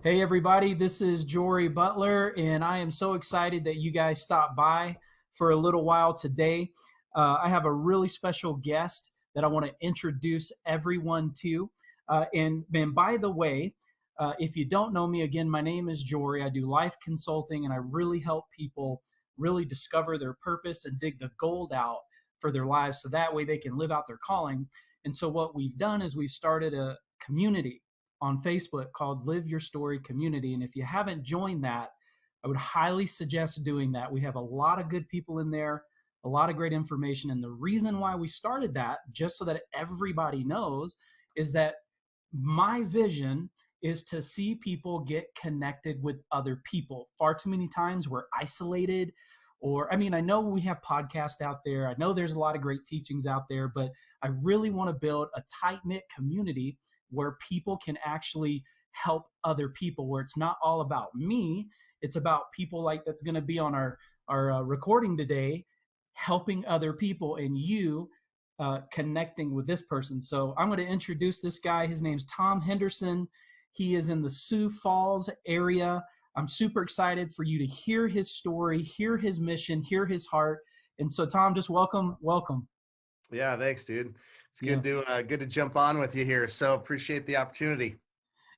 Hey everybody, this is Jory Butler, and I am so excited that you guys stopped by for a little while today. I have a really special guest that I want to introduce everyone to. And by the way, if you don't know me, again, my name is Jory. I do life consulting, and I really help people really discover their purpose and dig the gold out for their lives so that way they can live out their calling. And so what we've done is we've started a community on Facebook called Live Your Story Community. And if you haven't joined that, I would highly suggest doing that. We have a lot of good people in there, a lot of great information. And the reason why we started that, just so that everybody knows, is that my vision is to see people get connected with other people. Far too many times we're isolated, or I know we have podcasts out there. I know there's a lot of great teachings out there, but I really want to build a tight-knit community where people can actually help other people, where it's not all about me. It's about people like that's going to be on our recording today, helping other people, and you connecting with this person. So I'm going to introduce this guy. His name's Tom Henderson. He is in the Sioux Falls area. I'm super excited for you to hear his story, hear his mission, hear his heart. And so, Tom, just welcome. Yeah, thanks, dude. It's Yeah. good to jump on with you here. So appreciate the opportunity.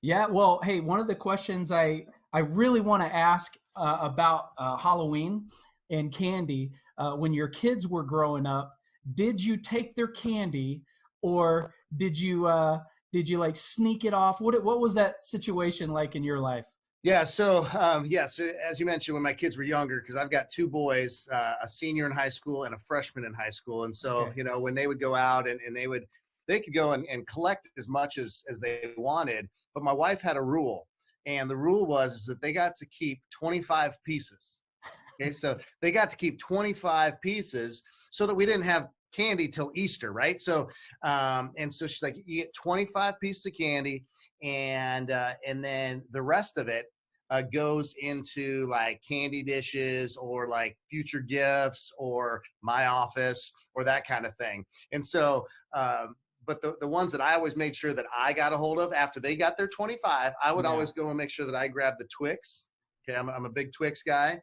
Yeah, well, hey, one of the questions I really want to ask about Halloween and candy, when your kids were growing up, did you take their candy, or did you like sneak it off? What was that situation like in your life? So as you mentioned, when my kids were younger, because I've got two boys, a senior in high school and a freshman in high school, and so Okay. when they would go out and they could go and collect as much as they wanted, but my wife had a rule, and the rule was is that they got to keep 25 pieces. Okay, so they got to keep 25 pieces so that we didn't have candy till Easter, right? So she's like, you get 25 pieces of candy, and then the rest of it goes into like candy dishes or like future gifts or my office or that kind of thing. And so, but the ones that I always made sure that I got a hold of after they got their 25, I would Yeah. always go and make sure that I grabbed the Twix. Okay, I'm a big Twix guy.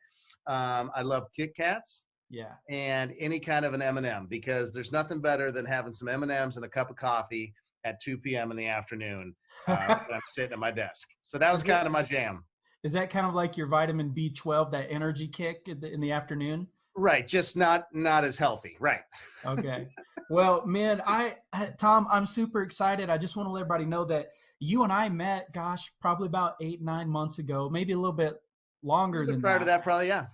I love Kit Kats Yeah. and any kind of an M&M, because there's nothing better than having some M&Ms and a cup of coffee at 2 p.m. in the afternoon when I'm sitting at my desk. So that was Is it kind of my jam. is that kind of like your vitamin B12, that energy kick in the afternoon? Right, just not as healthy. Right. Okay. Well, man, Tom, I'm super excited. I just want to let everybody know that you and I met, gosh, probably about 8, 9 months ago, maybe a little bit A little longer bit than prior to that. that, probably, yeah.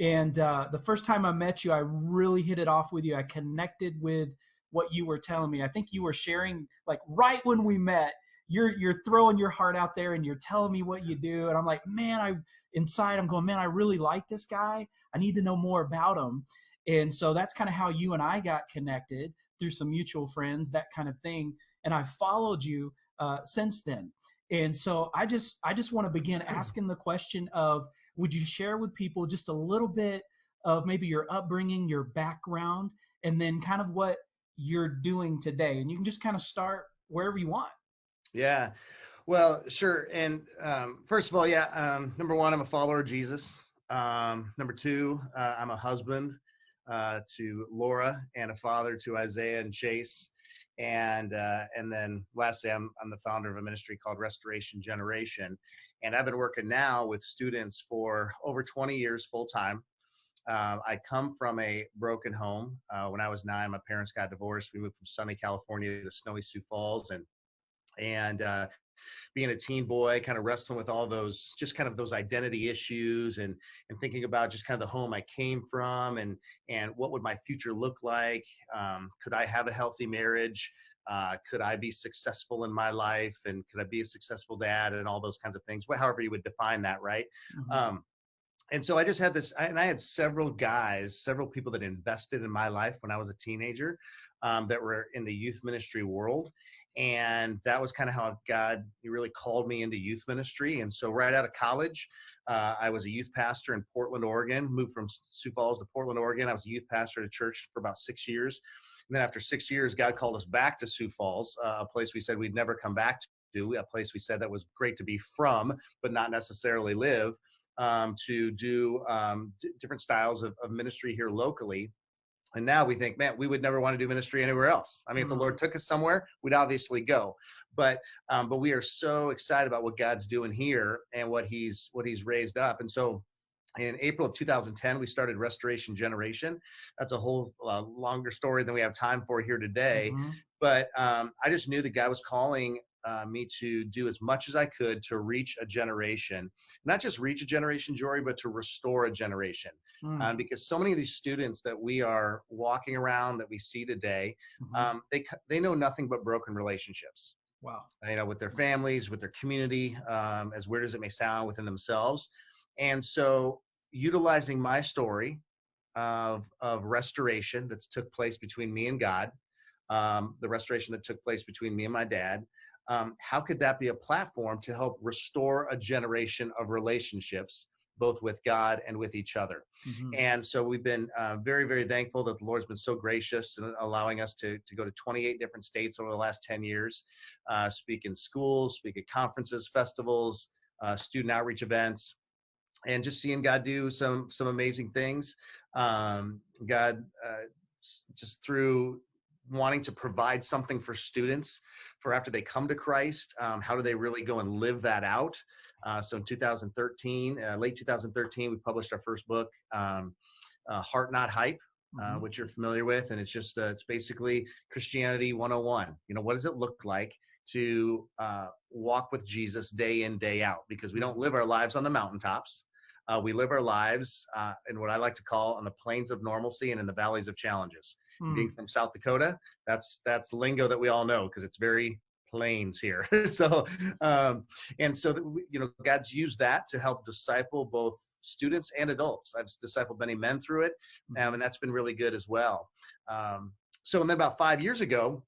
And the first time I met you, I really hit it off with you. I connected with what you were telling me. I think you were sharing, like, right when we met, you're throwing your heart out there and you're telling me what you do. And I'm like, man, I'm going, man, I really like this guy. I need to know more about him. And so that's kind of how you and I got connected, through some mutual friends, that kind of thing. And I followed you since then. And so I just want to begin asking the question of, would you share with people just a little bit of maybe your upbringing, your background, and then kind of what you're doing today? And you can just kind of start wherever you want. Yeah. Well, sure. And first of all, yeah, number one, I'm a follower of Jesus. Number two, I'm a husband to Laura and a father to Isaiah and Chase. And then lastly, I'm the founder of a ministry called Restoration Generation. And I've been working now with students for over 20 years full time. I come from a broken home. When I was 9, my parents got divorced. We moved from sunny California to snowy Sioux Falls, and being a teen boy, kind of wrestling with all those, just kind of those identity issues, and thinking about just kind of the home I came from, and what would my future look like? Could I have a healthy marriage? Could I be successful in my life? And could I be a successful dad? And all those kinds of things, however you would define that, right? Mm-hmm. And so I just had this, and I had several people that invested in my life when I was a teenager, that were in the youth ministry world. And that was kind of how God, he really called me into youth ministry. And so right out of college, I was a youth pastor in Portland, Oregon, moved from Sioux Falls to Portland, Oregon. I was a youth pastor at a church for about 6 years. And then after 6 years, God called us back to Sioux Falls, a place we said we'd never come back do, a place we said that was great to be from, but not necessarily live, to do different styles of ministry here locally. And now we think, man, we would never want to do ministry anywhere else. I mean, if the Lord took us somewhere, we'd obviously go. But we are so excited about what God's doing here and what He's raised up. And so in April of 2010, we started Restoration Generation. That's a whole longer story than we have time for here today. Mm-hmm. But I just knew that God was calling me to do as much as I could to reach a generation, not just reach a generation, Jory, but to restore a generation. Because so many of these students that we are walking around, that we see today, they know nothing but broken relationships. Wow. With their families, with their community, as weird as it may sound, within themselves. And so utilizing my story of restoration that's took place between me and God, the restoration that took place between me and my dad, how could that be a platform to help restore a generation of relationships, both with God and with each other? And so we've been very, very thankful that the Lord's been so gracious in allowing us to go to 28 different states over the last 10 years, speak in schools, speak at conferences, festivals, student outreach events, and just seeing God do some amazing things. God, just through wanting to provide something for students for after they come to Christ, how do they really go and live that out? So in 2013, late 2013, we published our first book, Heart Not Hype, which you're familiar with. And it's just, it's basically Christianity 101. What does it look like to walk with Jesus day in, day out? Because we don't live our lives on the mountaintops. We live our lives in what I like to call on the plains of normalcy and in the valleys of challenges. Being from South Dakota, that's lingo that we all know because it's very plains here. So, God's used that to help disciple both students and adults. I've discipled many men through it, and that's been really good as well. And then about 5 years ago,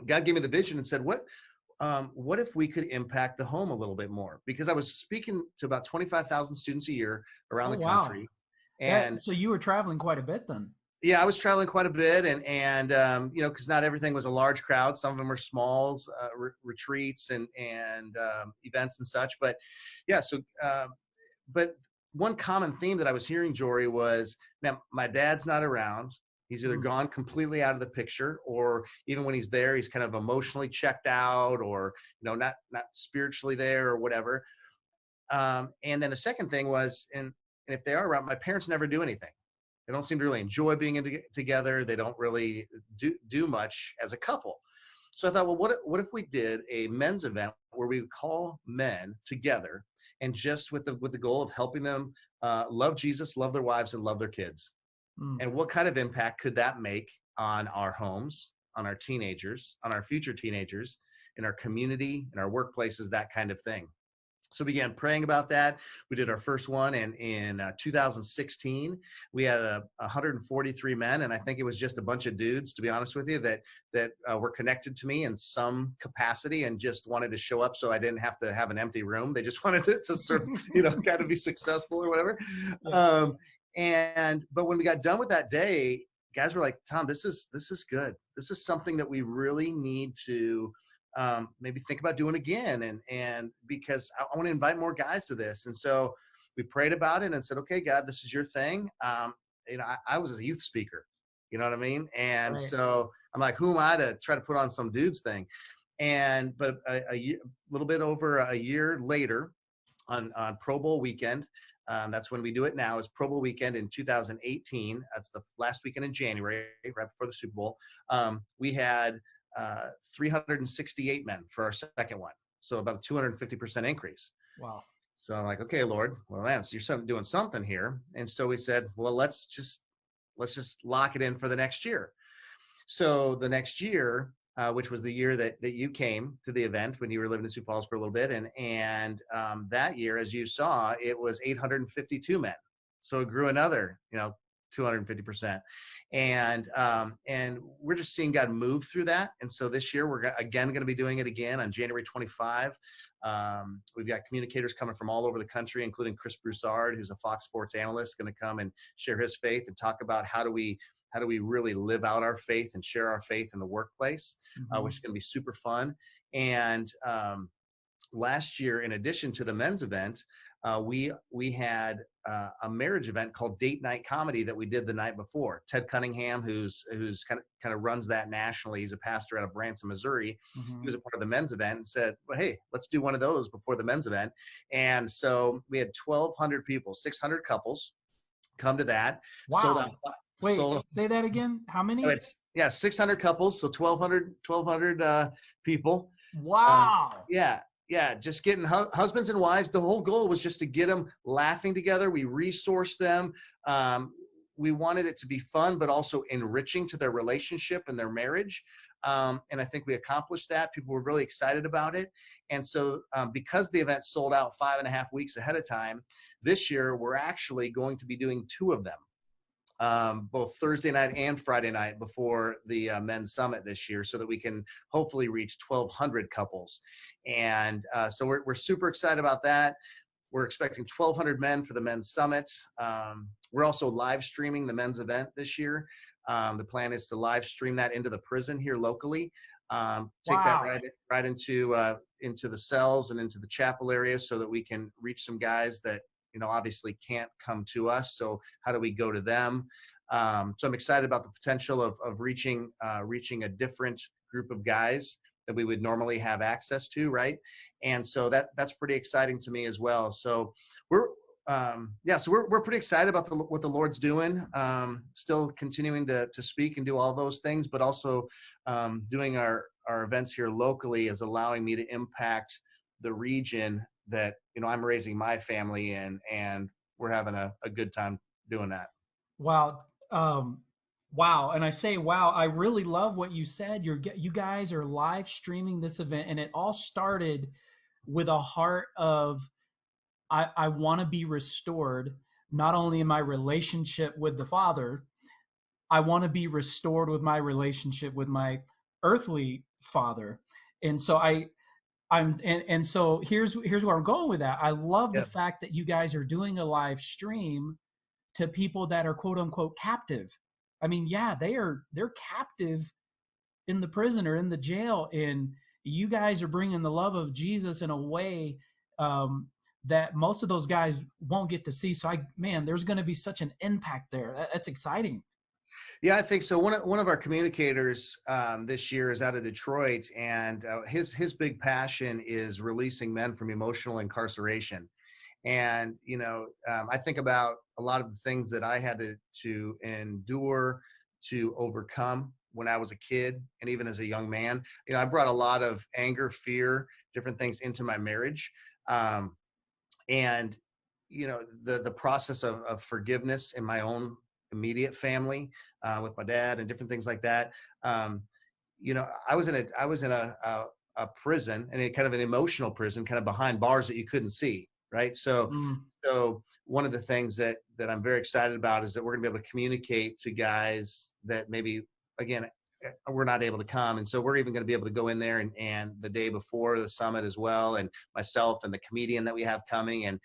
God gave me the vision and said, what if we could impact the home a little bit more? Because I was speaking to about 25,000 students a year around the country. And so you were traveling quite a bit then. Yeah, I was traveling quite a bit, and because not everything was a large crowd. Some of them were smalls, retreats and events and such. But yeah, but one common theme that I was hearing, Jory, was, man, my dad's not around. He's either gone completely out of the picture, or even when he's there, he's kind of emotionally checked out, or not spiritually there, or whatever. And then the second thing was, and if they are around, my parents never do anything. They don't seem to really enjoy being together. They don't really do much as a couple. So I thought, well, what if we did a men's event where we would call men together, and just with the goal of helping them love Jesus, love their wives, and love their kids. And what kind of impact could that make on our homes, on our teenagers, on our future teenagers, in our community, in our workplaces, that kind of thing. So we began praying about that. We did our first one in 2016. We had 143 men, and I think it was just a bunch of dudes, to be honest with you, that were connected to me in some capacity and just wanted to show up so I didn't have to have an empty room. They just wanted to sort of, kind of be successful or whatever. But when we got done with that day, guys were like, Tom, this is good. This is something that we really need to maybe think about doing again. And because I want to invite more guys to this. And so we prayed about it and said, okay, God, this is your thing. I was a youth speaker, you know what I mean? And so I'm like, who am I to try to put on some dude's thing? But a little bit over a year later on Pro Bowl weekend, that's when we do it now, is Pro Bowl weekend in 2018. That's the last weekend in January, right before the Super Bowl. We had 368 men for our second one. So about a 250% increase. Wow. So I'm like, okay, Lord, well, Lance, you're doing something here. And so we said, well, let's just lock it in for the next year. So the next year, which was the year that you came to the event when you were living in Sioux Falls for a little bit. And that year, as you saw, it was 852 men. So it grew another, 250%. And we're just seeing God move through that. And so this year, we're again going to be doing it again on January 25. We've got communicators coming from all over the country, including Chris Broussard, who's a Fox Sports analyst, going to come and share his faith and talk about how do we really live out our faith and share our faith in the workplace, which is going to be super fun. And last year, in addition to the men's event, we had a marriage event called Date Night Comedy that we did the night before. Ted Cunningham, who's kind of runs that nationally, he's a pastor out of Branson, Missouri. Mm-hmm. He was a part of the men's event and said, well, hey, let's do one of those before the men's event. And so we had 1,200 people, 600 couples come to that. Wow. Sold out. Wait, say that again. How many? It's 600 couples, so 1,200 people. Wow. Yeah, just getting husbands and wives. The whole goal was just to get them laughing together. We resourced them. We wanted it to be fun, but also enriching to their relationship and their marriage. And I think we accomplished that. People were really excited about it. And so because the event sold out 5.5 weeks ahead of time, this year we're actually going to be doing 2 of them, both Thursday night and Friday night before the men's summit this year, so that we can hopefully reach 1,200 couples. And so we're super excited about that. We're expecting 1,200 men for the men's summit. We're also live streaming the men's event this year. The plan is to live stream that into the prison here locally. Take that right into the cells and into the chapel area, so that we can reach some guys that, obviously can't come to us. So how do we go to them? So I'm excited about the potential of reaching a different group of guys that we would normally have access to, right? And so that's pretty exciting to me as well. So we're pretty excited about what the Lord's doing. Still continuing to speak and do all those things, but also doing our events here locally is allowing me to impact the region that I'm raising my family in, and we're having a good time doing that. Wow. Wow. And I say, wow, I really love what you said. You guys are live streaming this event, and it all started with a heart of, I want to be restored, not only in my relationship with the Father, I want to be restored with my relationship with my earthly father. And so so here's where I'm going with that. I love the fact that you guys are doing a live stream to people that are quote unquote captive. I mean, yeah, they're captive in the prison or in the jail, and you guys are bringing the love of Jesus in a way that most of those guys won't get to see. So there's going to be such an impact there. That's exciting. Yeah, I think so. One of our communicators this year is out of Detroit, and his big passion is releasing men from emotional incarceration. And I think about a lot of the things that I had to endure to overcome when I was a kid, and even as a young man. I brought a lot of anger, fear, different things into my marriage, and the process of forgiveness in my own immediate family with my dad and different things like that. I was in a prison, and kind of an emotional prison, kind of behind bars that you couldn't see, right? So one of the things that I'm very excited about is that we're gonna be able to communicate to guys that maybe, again, we're not able to come. And so we're even going to be able to go in there and the day before the summit as well, and myself and the comedian that we have coming, and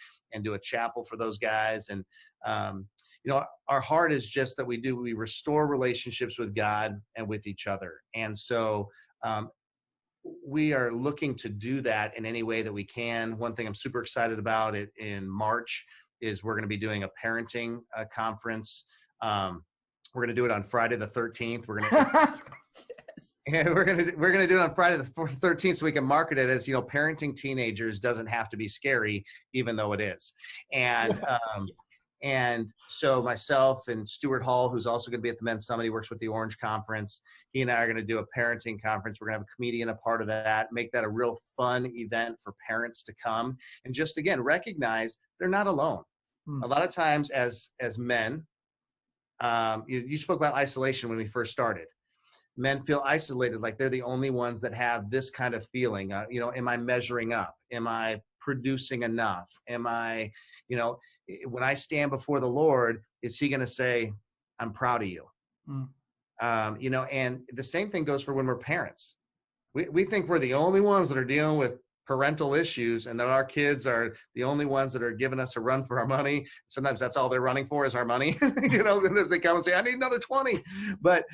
do a chapel for those guys. And our heart is just that we restore relationships with God and with each other. And so we are looking to do that in any way that we can. One thing I'm super excited about it in March is we're going to be doing a parenting conference. We're going to do it on Friday the 13th. We're going to we're going to do it on Friday the 13th, so we can market it as, parenting teenagers doesn't have to be scary, even though it is. And so myself and Stuart Hall, who's also going to be at the Men's Summit, he works with the Orange Conference. He and I are going to do a parenting conference. We're going to have a comedian a part of that, make that a real fun event for parents to come and just, again, recognize they're not alone. A lot of times as men, you spoke about isolation when we first started. Men feel isolated, like they're the only ones that have this kind of feeling. Am I measuring up? Am I producing enough? Am I, when I stand before the Lord, is he going to say, I'm proud of you? And the same thing goes for when we're parents. We think we're the only ones that are dealing with parental issues, and that our kids are the only ones that are giving us a run for our money. Sometimes that's all they're running for is our money, and as they come and say, I need another 20. But,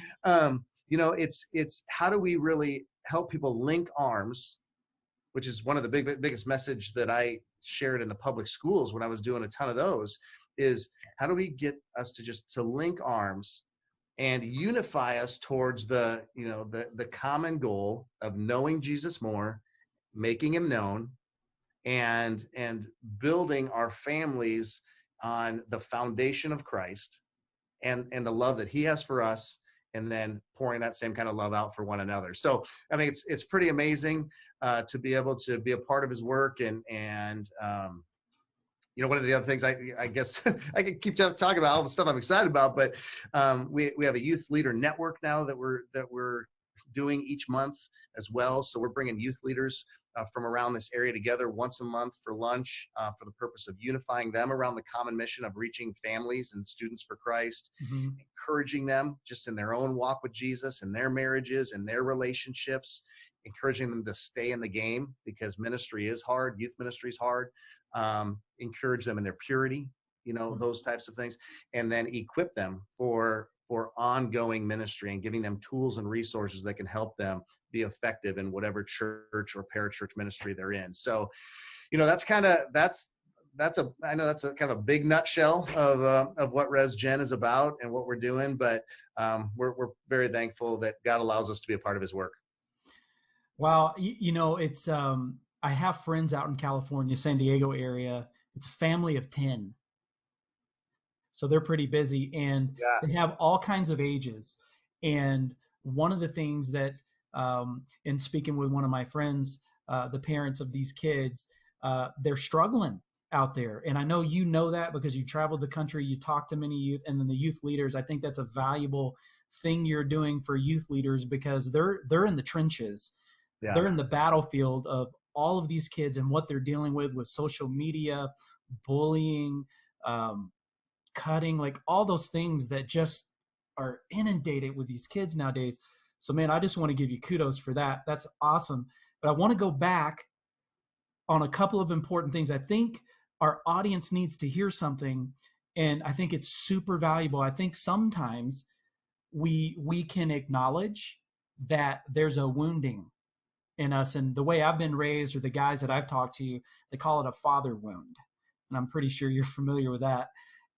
it's how do we really help people link arms which is one of the biggest message that I shared in the public schools when I was doing a ton of those, is how do we get us to link arms and unify us towards the common goal of knowing Jesus more, making him known, and building our families on the foundation of Christ and the love that he has for us, and then pouring that same kind of love out for one another. So I mean, it's pretty amazing to be able to be a part of his work. And one of the other things I guess I could keep talking about all the stuff I'm excited about, but we have a youth leader network now that we're doing each month as well. So we're bringing youth leaders from around this area together once a month for lunch for the purpose of unifying them around the common mission of reaching families and students for Christ, Mm-hmm. encouraging them just in their own walk with Jesus and their marriages and their relationships, encouraging them to stay in the game because ministry is hard, youth ministry is hard. Encourage them in their purity, Mm-hmm. those types of things, and then equip them for ongoing ministry and giving them tools and resources that can help them be effective in whatever church or parachurch ministry they're in. So, that's I know that's a kind of a big nutshell of what Res Gen is about and what we're doing, but we're very thankful that God allows us to be a part of his work. Wow, it's I have friends out in California, San Diego area. It's a family of 10. So they're pretty busy, and Yeah. they have all kinds of ages. And one of the things that, in speaking with one of my friends, the parents of these kids, they're struggling out there. And I know that because you traveled the country, you talk to many youth, and then the youth leaders. I think that's a valuable thing you're doing for youth leaders because they're in the trenches. Yeah. They're in the battlefield of all of these kids and what they're dealing with social media, bullying, cutting, like all those things that just are inundated with these kids nowadays. So, man, I just want to give you kudos for that. That's awesome. But I want to go back on a couple of important things. I think our audience needs to hear something, and I think it's super valuable. I think sometimes we can acknowledge that there's a wounding in us, and the way I've been raised, or the guys that I've talked to, they call it a father wound, and I'm pretty sure you're familiar with that.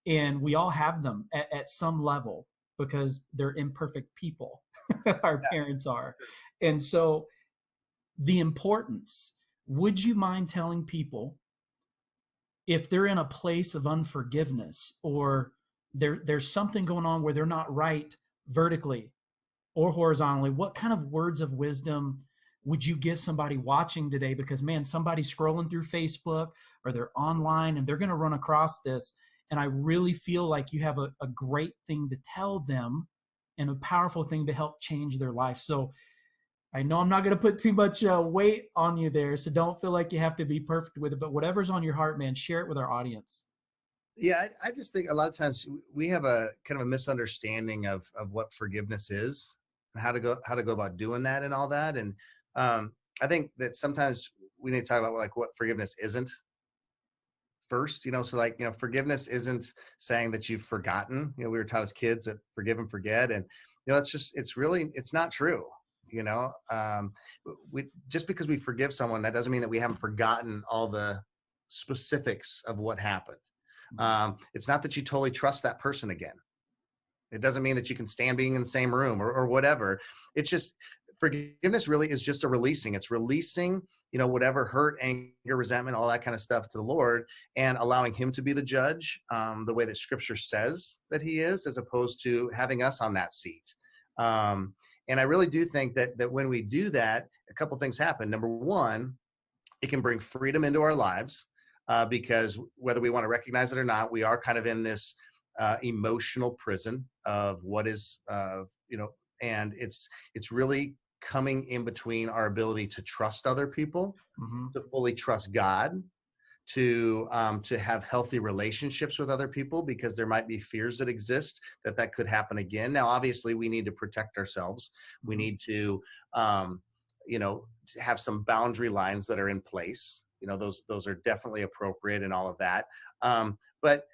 And we all have them at some level because they're imperfect people. Our parents are. And so the importance, would you mind telling people if they're in a place of unforgiveness, or there's something going on where they're not right vertically or horizontally, what kind of words of wisdom would you give somebody watching today? Because, man, somebody's scrolling through Facebook or they're online and they're going to run across this. And I really feel like you have a great thing to tell them and a powerful thing to help change their life. So I know I'm not going to put too much weight on you there, so don't feel like you have to be perfect with it. But whatever's on your heart, man, share it with our audience. Yeah, I just think a lot of times we have a kind of a misunderstanding of what forgiveness is and how to go about doing that and all that. And I think that sometimes we need to talk about like what forgiveness isn't first, so like, forgiveness isn't saying that you've forgotten. We were taught as kids that forgive and forget. And, it's not true. We just because we forgive someone, that doesn't mean that we haven't forgotten all the specifics of what happened. It's not that you totally trust that person again. It doesn't mean that you can stand being in the same room or whatever. It's just forgiveness really is just a releasing. It's releasing, whatever hurt, anger, resentment, all that kind of stuff to the Lord, and allowing him to be the judge, the way that scripture says that he is, as opposed to having us on that seat. And I really do think that when we do that, a couple things happen. Number one, it can bring freedom into our lives, because whether we want to recognize it or not, we are kind of in this emotional prison of what is, and it's really coming in between our ability to trust other people, to fully trust God, to have healthy relationships with other people, because there might be fears that exist that could happen again. Now, obviously, we need to protect ourselves. We need to, have some boundary lines that are in place. Those are definitely appropriate and all of that. But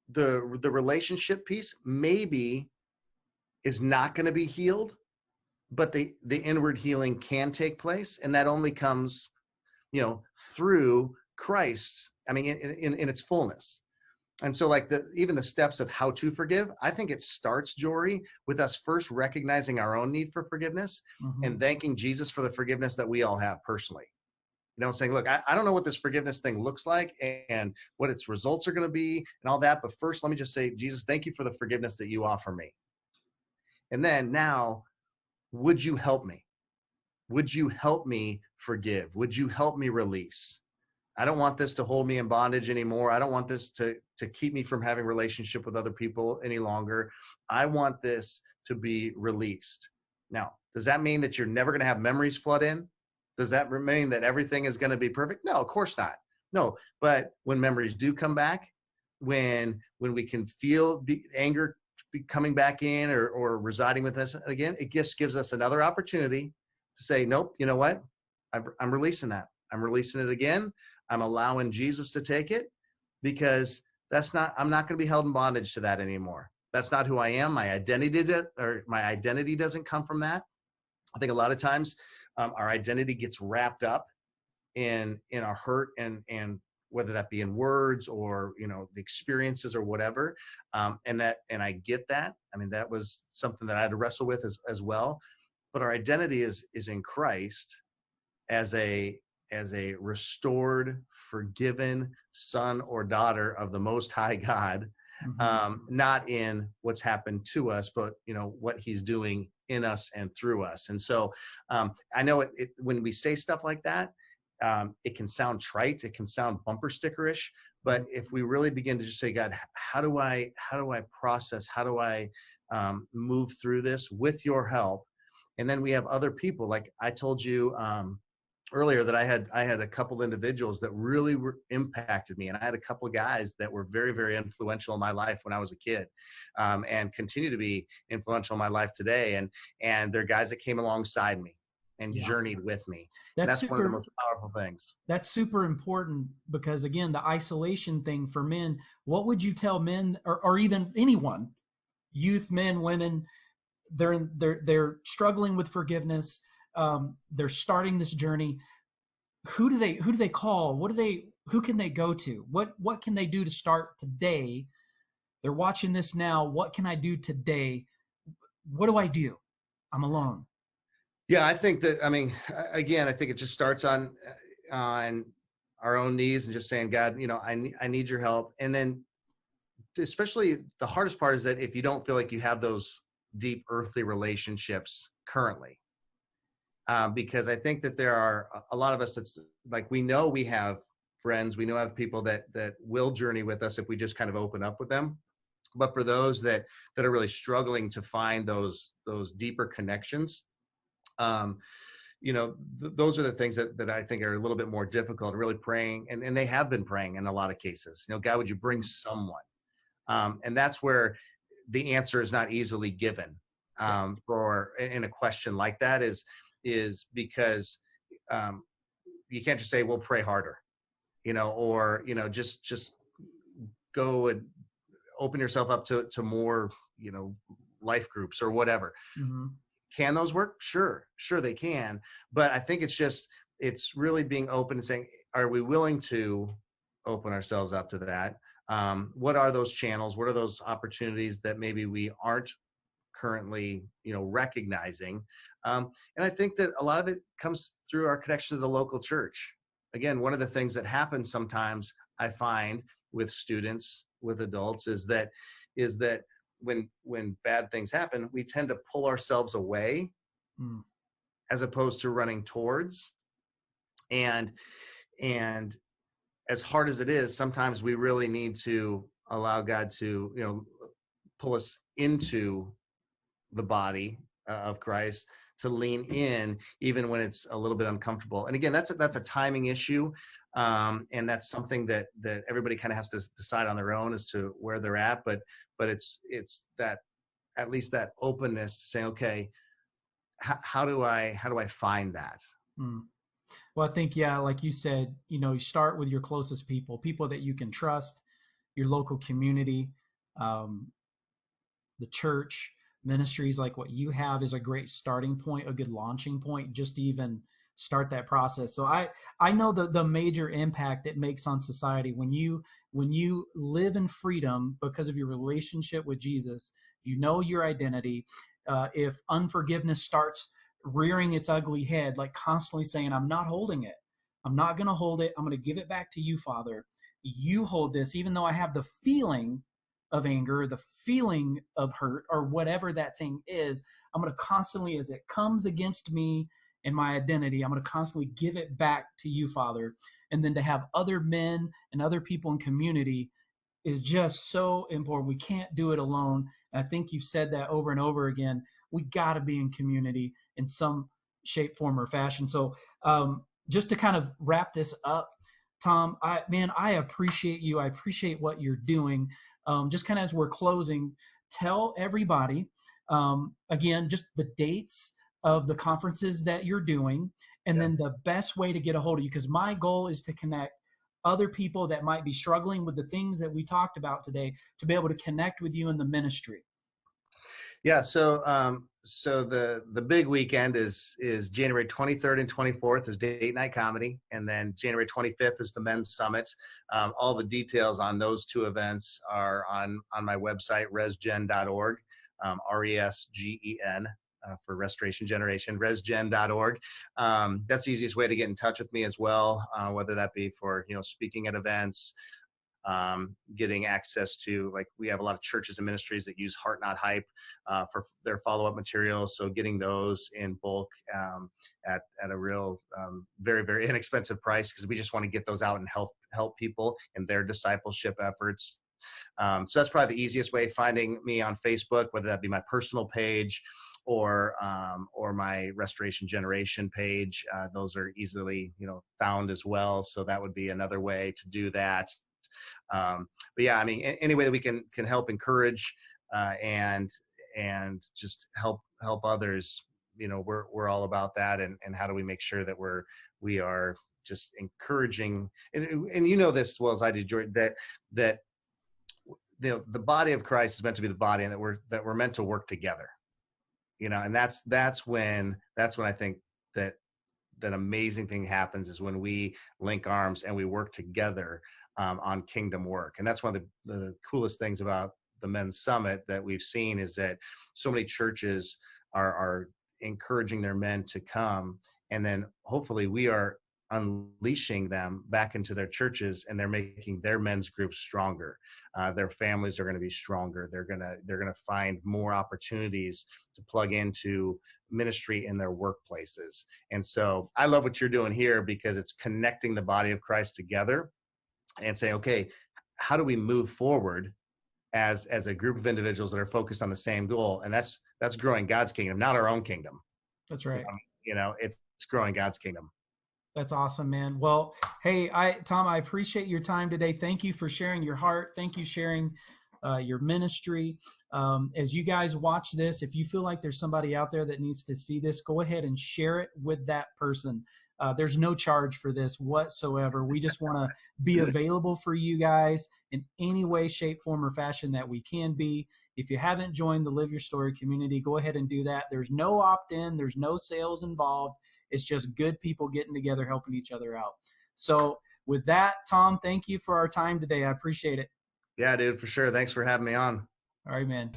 the relationship piece maybe is not going to be healed but the inward healing can take place, and that only comes, through Christ. I mean, in its fullness. And so, like, even the steps of how to forgive, I think it starts, Jory, with us first recognizing our own need for forgiveness and thanking Jesus for the forgiveness that we all have personally. Saying, look, I don't know what this forgiveness thing looks like and what its results are going to be and all that, but first let me just say, Jesus, thank you for the forgiveness that you offer me. And then now, would you help me? Would you help me forgive? Would you help me release? I don't want this to hold me in bondage anymore. I don't want this to keep me from having relationship with other people any longer. I want this to be released. Now, does that mean that you're never going to have memories flood in? Does that mean that everything is going to be perfect? No, of course not. No, but when memories do come back, when we can feel anger coming back in or residing with us again, it just gives us another opportunity to say, nope, you know what? I'm releasing that. I'm releasing it again. I'm allowing Jesus to take it, because I'm not going to be held in bondage to that anymore. That's not who I am. My identity doesn't come from that. I think a lot of times our identity gets wrapped up in our hurt and whether that be in words or, the experiences or whatever. And I get that. I mean, that was something that I had to wrestle with as well. But our identity is in Christ as a restored, forgiven son or daughter of the Most High God, not in what's happened to us, but what He's doing in us and through us. And so I know when we say stuff like that, it can sound trite, it can sound bumper stickerish, but if we really begin to just say, God, how do I process, how do I move through this with your help? And then we have other people, like I told you earlier, that I had a couple individuals that really impacted me, and I had a couple of guys that were very, very influential in my life when I was a kid, and continue to be influential in my life today. And they're guys that came alongside me and journeyed with me. That's one of the most powerful things. That's super important, because again, the isolation thing for men. What would you tell men, or even anyone, youth, men, women? They're struggling with forgiveness. They're starting this journey. Who do they call? Who can they go to? What can they do to start today? They're watching this now. What can I do today? What do I do? I'm alone. Yeah, I think that, again, I think it just starts on our own knees and just saying, God, I need your help. And then especially the hardest part is that if you don't feel like you have those deep earthly relationships currently, because I think that there are a lot of us that's like, we know we have friends, we know have people that will journey with us if we just kind of open up with them. But for those that are really struggling to find those deeper connections, those are the things that I think are a little bit more difficult, really praying. And they have been praying in a lot of cases, God, would you bring someone? And that's where the answer is not easily given for in a question like that is because you can't just say, well, pray harder, or, just go and open yourself up to more, life groups or whatever. Can those work? Sure they can. But I think it's really being open and saying, are we willing to open ourselves up to that? What are those channels? What are those opportunities that maybe we aren't currently, recognizing? And I think that a lot of it comes through our connection to the local church. Again, one of the things that happens sometimes, I find, with students, with adults, is that when bad things happen, we tend to pull ourselves away as opposed to running towards. And as hard as it is, sometimes we really need to allow God to, pull us into the body of Christ, to lean in even when it's a little bit uncomfortable. And again, that's a timing issue. And that's something that everybody kind of has to decide on their own as to where they're at. But it's that, at least that openness to say, okay, how do I find that? Well, I think, like you said, you start with your closest people that you can trust, your local community, the church, ministries like what you have is a great starting point, a good launching point, just to even start that process. So I know the major impact it makes on society when you live in freedom because of your relationship with Jesus. You know your identity. If unforgiveness starts rearing its ugly head, like constantly saying, I'm not holding it, I'm not going to hold it, I'm going to give it back to you, Father. You hold this, even though I have the feeling of anger, the feeling of hurt, or whatever that thing is. I'm going to constantly, as it comes against me and my identity, I'm going to constantly give it back to you, Father. And then to have other men and other people in community is just so important. We can't do it alone. And I think you've said that over and over again. We got to be in community in some shape, form, or fashion. So just to kind of wrap this up, Tom, I appreciate you. I appreciate what you're doing. Just kind of as we're closing, tell everybody again just the dates of the conferences that you're doing, and then the best way to get a hold of you. Because my goal is to connect other people that might be struggling with the things that we talked about today to be able to connect with you in the ministry. Yeah, so the big weekend is January 23rd and 24th is date night comedy, and then January 25th is the men's summit. All the details on those two events are on my website, resgen.org, RESGEN. For Restoration Generation, resgen.org. That's the easiest way to get in touch with me as well, whether that be for speaking at events, getting access to, like, we have a lot of churches and ministries that use Heart Not Hype for their follow-up materials. So getting those in bulk at a real very, very inexpensive price, because we just want to get those out and help people in their discipleship efforts. So that's probably the easiest way. Finding me on Facebook, whether that be my personal page or my Restoration Generation page. Those are easily found as well. So that would be another way to do that. But yeah, I mean, any way that we can help encourage and just help others, we're all about that. And how do we make sure that we are just encouraging, and this as well as I do, Jordan, that the body of Christ is meant to be the body, and that we're meant to work together. And that's when I think that amazing thing happens, is when we link arms and we work together on kingdom work. And that's one of the coolest things about the men's summit that we've seen, is that so many churches are encouraging their men to come, and then hopefully we are unleashing them back into their churches, and they're making their men's groups stronger. Their families are going to be stronger. They're going to find more opportunities to plug into ministry in their workplaces. And so I love what you're doing here, because it's connecting the body of Christ together and saying, okay, how do we move forward as a group of individuals that are focused on the same goal? And that's growing God's kingdom, not our own kingdom. That's right. It's growing God's kingdom. That's awesome, man. Well, hey, Tom, I appreciate your time today. Thank you for sharing your heart. Thank you sharing your ministry. As you guys watch this, if you feel like there's somebody out there that needs to see this, go ahead and share it with that person. There's no charge for this whatsoever. We just want to be available for you guys in any way, shape, form, or fashion that we can be. If you haven't joined the Live Your Story community, go ahead and do that. There's no opt-in. There's no sales involved. It's just good people getting together, helping each other out. So with that, Tom, thank you for our time today. I appreciate it. Yeah, dude, for sure. Thanks for having me on. All right, man.